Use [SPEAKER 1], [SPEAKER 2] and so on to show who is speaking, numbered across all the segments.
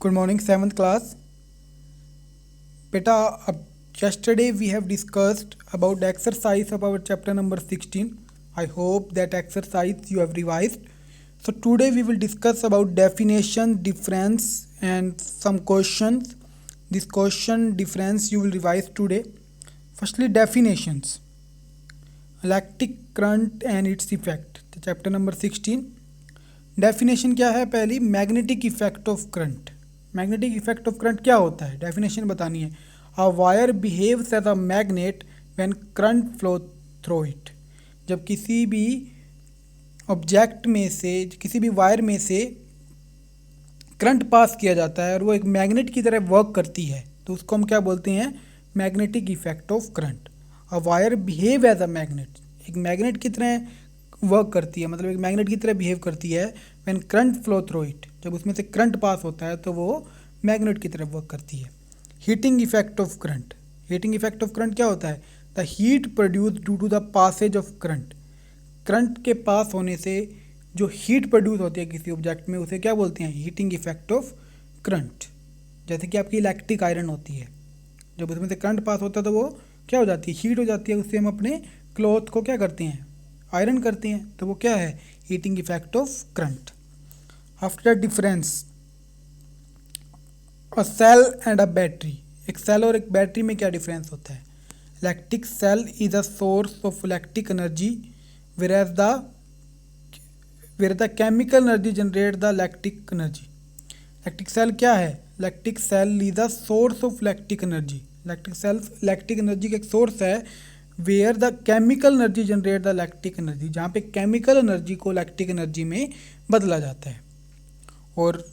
[SPEAKER 1] Good morning, 7th class. Beta, yesterday we have discussed about the exercise of our chapter number 16. I hope that exercise you have revised. So today we will discuss about definition, difference and some questions. This question difference you will revise today. Firstly, definitions. Electric current and its effect. तो chapter number 16. Definition क्या है? पहली, magnetic effect of current. Magnetic effect of current क्या होता है? Definition बतानी है. A wire behaves as a magnet when current flow through it. जब किसी भी ऑब्जेक्ट में से, किसी भी वायर में से करंट पास किया जाता है और वो एक मैग्नेट की तरह वर्क करती है, तो उसको हम क्या बोलते हैं? Magnetic effect of current. A wire behave as a magnet, एक मैग्नेट की तरह वर्क करती है, मतलब एक मैग्नेट की तरह बिहेव करती है. When current flow through it, जब उसमें से करंट पास होता है तो वो मैग्नेट की तरह वर्क करती है. Heating effect of current. Heating effect of current क्या होता है? The heat produce due to the passage of current. Current के पास होने से जो हीट प्रोड्यूस होती है किसी ऑब्जेक्ट में, उसे क्या बोलते हैं? Heating effect of current. जैसे कि आपकी इलेक्ट्रिक आयरन होती है, जब उसमें से करंट पास होता है तो वो क्या हो जाती है? हीट हो जाती है. उससे हम अपने क्लॉथ को क्या करते हैं? आयरन करते हैं. तो वो क्या है? Heating effect of current. After difference, a cell and a battery. एक सेल और एक बैटरी में क्या डिफरेंस होता है? Electric cell is a source of electric energy whereas the chemical energy generate the electric energy. Electric cell क्या है? Electric cell is a source of electric energy. Electric cell electric energy का एक सोर्स है. Where the chemical energy generate the electric energy, जहाँ पे chemical energy को electric energy में बदला जाता है. और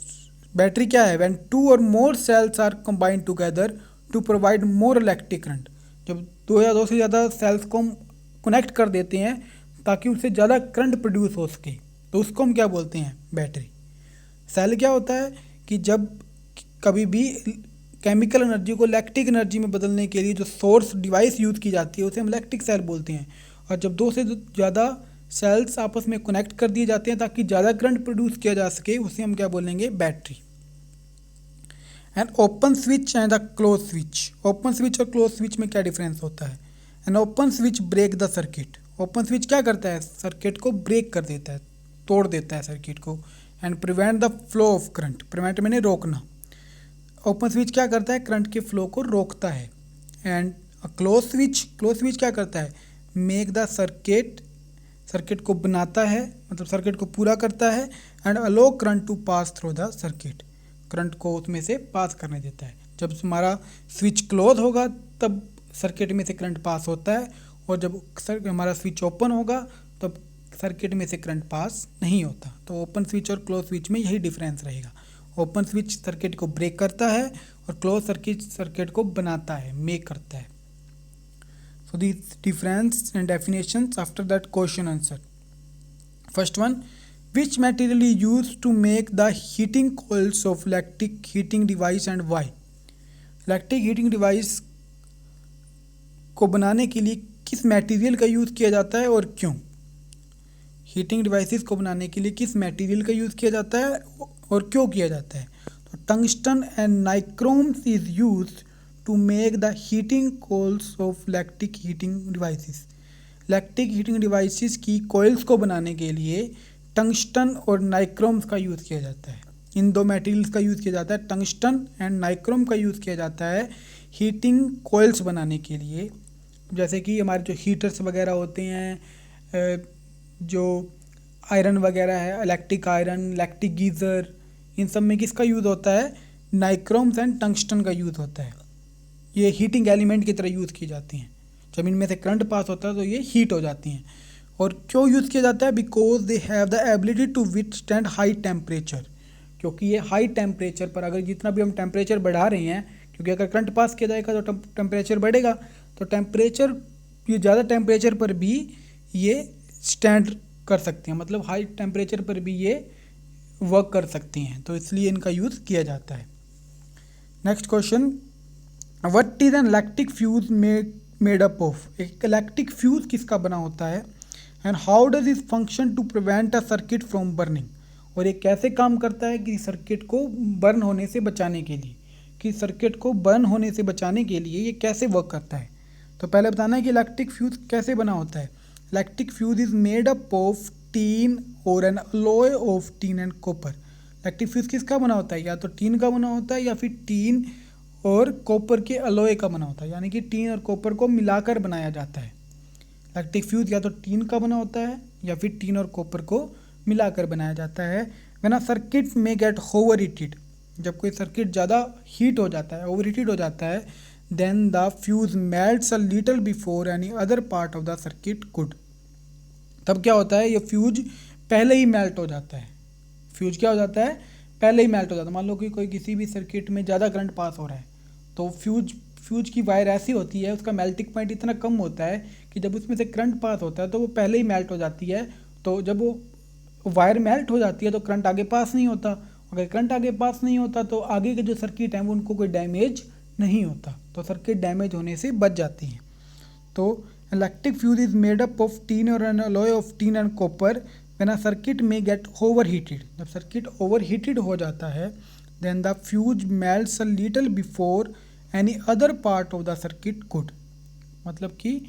[SPEAKER 1] बैटरी क्या है? When two or more cells are combined together to provide more electric current. जब दो या दो से ज़्यादा सेल्स को हम कनेक्ट कर देते हैं ताकि उससे ज़्यादा करंट प्रोड्यूस हो सके, तो उसको हम क्या बोलते हैं? बैटरी. सेल क्या होता है कि जब कभी भी केमिकल एनर्जी को इलेक्ट्रिक एनर्जी में बदलने के लिए जो सोर्स डिवाइस यूज़ की जाती है उसे हम इलेक्ट्रिक सेल बोलते हैं. और जब दो से ज़्यादा सेल्स आपस में कनेक्ट कर दिए जाते हैं ताकि ज़्यादा करंट प्रोड्यूस किया जा सके, उसे हम क्या बोलेंगे? Battery. And open switch and a close switch. Open switch और क्लोज स्विच में क्या डिफरेंस होता है? And open switch break the circuit. Open switch क्या करता है? सर्किट को ब्रेक कर देता है, तोड़ देता है सर्किट को. And prevent the flow of current. Prevent मैंने रोकना. ओपन स्विच क्या करता है? करंट के फ्लो को रोकता है. एंड क्लोज स्विच क्या करता है? मेक द सर्किट को बनाता है, मतलब सर्किट को पूरा करता है. And allow current to pass through the circuit. Current को उसमें से पास करने देता है. जब हमारा स्विच क्लोज होगा तब सर्किट में से करंट पास होता है, और जब हमारा स्विच ओपन होगा तब सर्किट में से करंट पास नहीं होता. तो ओपन स्विच और क्लोज स्विच में यही डिफरेंस रहेगा. ओपन स्विच सर्किट को ब्रेक करता है और क्लोज सर्किट को बनाता है, मेक करता है. So this difference and definitions. After that question answer. First one, which material is used to make the heating coils of electric heating device and why? Electric heating device को बनाने के लिए किस मटेरियल का use किया जाता है और क्यों? हीटिंग डिवाइसेस को बनाने के लिए किस मटेरियल का यूज़ किया जाता है और क्यों किया जाता है? तो tungsten and nichromes is used to make the heating coils of electric heating devices. Electric heating devices की कोयल्स को बनाने के लिए टंगस्टन और नाइक्रोम्स का यूज़ किया जाता है. इन दो मटेरियल्स का यूज़ किया जाता है. टंगस्टन एंड नाइक्रोम का यूज़ किया जाता है हीटिंग कोयल्स बनाने के लिए. जैसे कि हमारे जो हीटर्स वगैरह होते हैं, जो आयरन वगैरह है, इलेक्ट्रिक आयरन, इलेक्ट्रिक गीज़र, इन सब में किसका यूज़ होता है? नाइक्रोम्स एंड टंगस्टन का यूज़ होता है. ये हीटिंग एलिमेंट की तरह यूज़ की जाती हैं. जब इनमें से करंट पास होता है तो ये हीट हो जाती हैं. और क्यों यूज़ किया जाता है? Because they have the ability to withstand high temperature. क्योंकि ये हाई टेम्परेचर पर, अगर जितना भी हम टेम्परेचर बढ़ा रहे हैं, क्योंकि अगर करंट पास किया जाएगा तो टेम्परेचर बढ़ेगा, तो ये ज़्यादा टेम्परेचर पर भी ये स्टैंड कर सकते हैं, मतलब हाई टेम्परेचर पर भी ये वर्क कर सकती हैं. तो इसलिए इनका यूज़ किया जाता है. Next question, what is an electric fuse made up of. एक इलेक्ट्रिक फ्यूज किसका बना होता है? And how does is function to prevent a circuit from burning. और ये कैसे काम करता है कि सर्किट को बर्न होने से बचाने के लिए, कि सर्किट को बर्न होने से बचाने के लिए ये कैसे वर्क करता है। तो पहले बताना है कि इलेक्ट्रिक फ्यूज कैसे बना होता है। Electric fuse is made up of tin or an alloy of tin and copper. Electric fuse किसका बना होता है, या तो टीन का बना होता है या फिर टीन और कॉपर के अलॉय का बना होता है, यानी कि टीन और कॉपर को मिलाकर बनाया जाता है। इलेक्ट्रिक फ्यूज या तो टीन का बना होता है या फिर टीन और कॉपर को मिलाकर बनाया जाता है। व्हेन अ सर्किट में गेट ओवर हीटेड, जब कोई सर्किट ज़्यादा हीट हो जाता है, ओवर हीटेड हो जाता है, then the fuse melts a little before any other part of the circuit could. तब क्या होता है, ये फ्यूज पहले ही मेल्ट हो जाता है। फ्यूज क्या हो जाता है, पहले ही मेल्ट हो जाता है। मान लो कि कोई किसी भी सर्किट में ज़्यादा करंट पास हो रहा है, तो फ्यूज की वायर ऐसी होती है, उसका मेल्टिंग पॉइंट इतना कम होता है कि जब उसमें से करंट पास होता है तो वो पहले ही मेल्ट हो जाती है। तो जब वो वायर मेल्ट हो जाती है तो करंट आगे पास नहीं होता। अगर करंट आगे पास नहीं होता तो आगे के जो सर्किट हैं वो उनको कोई डैमेज नहीं होता, तो सर्किट डैमेज होने से बच जाती हैं। तो electric fuse is made up of tin or an alloy of tin and copper. When a circuit में गेट ओवर हीटेड, जब सर्किट ओवर हीटेड हो जाता है, then the fuse melts a little before any other part of the circuit could. मतलब कि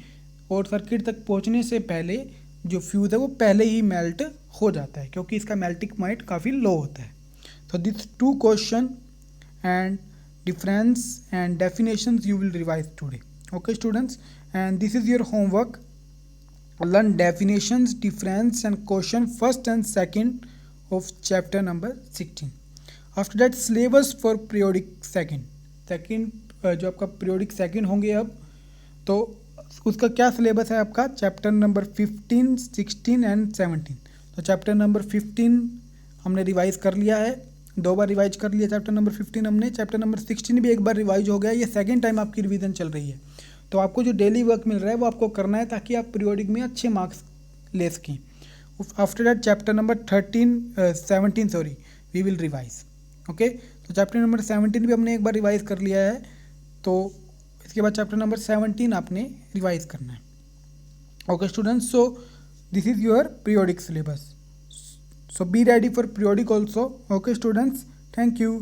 [SPEAKER 1] और circuit तक पहुंचने से पहले जो फ्यूज़ है वो पहले ही मेल्ट हो जाता है, क्योंकि इसका मेल्टिंग पॉइंट काफ़ी लो होता है। तो this 2 question and difference and definitions you will revise today. Okay students, and this is your homework. Learn definitions, difference and question first and second of chapter number 16. After that syllabus for periodic second जो आपका periodic second होंगे अब, तो उसका क्या syllabus है आपका, chapter number 15, 16 and 17। तो चैप्टर नंबर 15 हमने रिवाइज कर लिया है, 2 बार रिवाइज कर लिया चैप्टर नंबर 15 हमने। चैप्टर नंबर 16 भी एक बार रिवाइज हो गया, ये सेकंड टाइम आपकी रिवीजन चल रही है। तो आपको जो डेली वर्क मिल रहा है वो आपको करना है ताकि आप पीरियोडिक में अच्छे मार्क्स ले सकें। After that chapter number 17 we will revise. Okay, तो चैप्टर नंबर 17 भी हमने एक बार रिवाइज कर लिया है, तो इसके बाद चैप्टर नंबर 17 आपने रिवाइज करना है। Okay students, so this is your periodic syllabus, so be ready for periodic also. Okay students, thank you.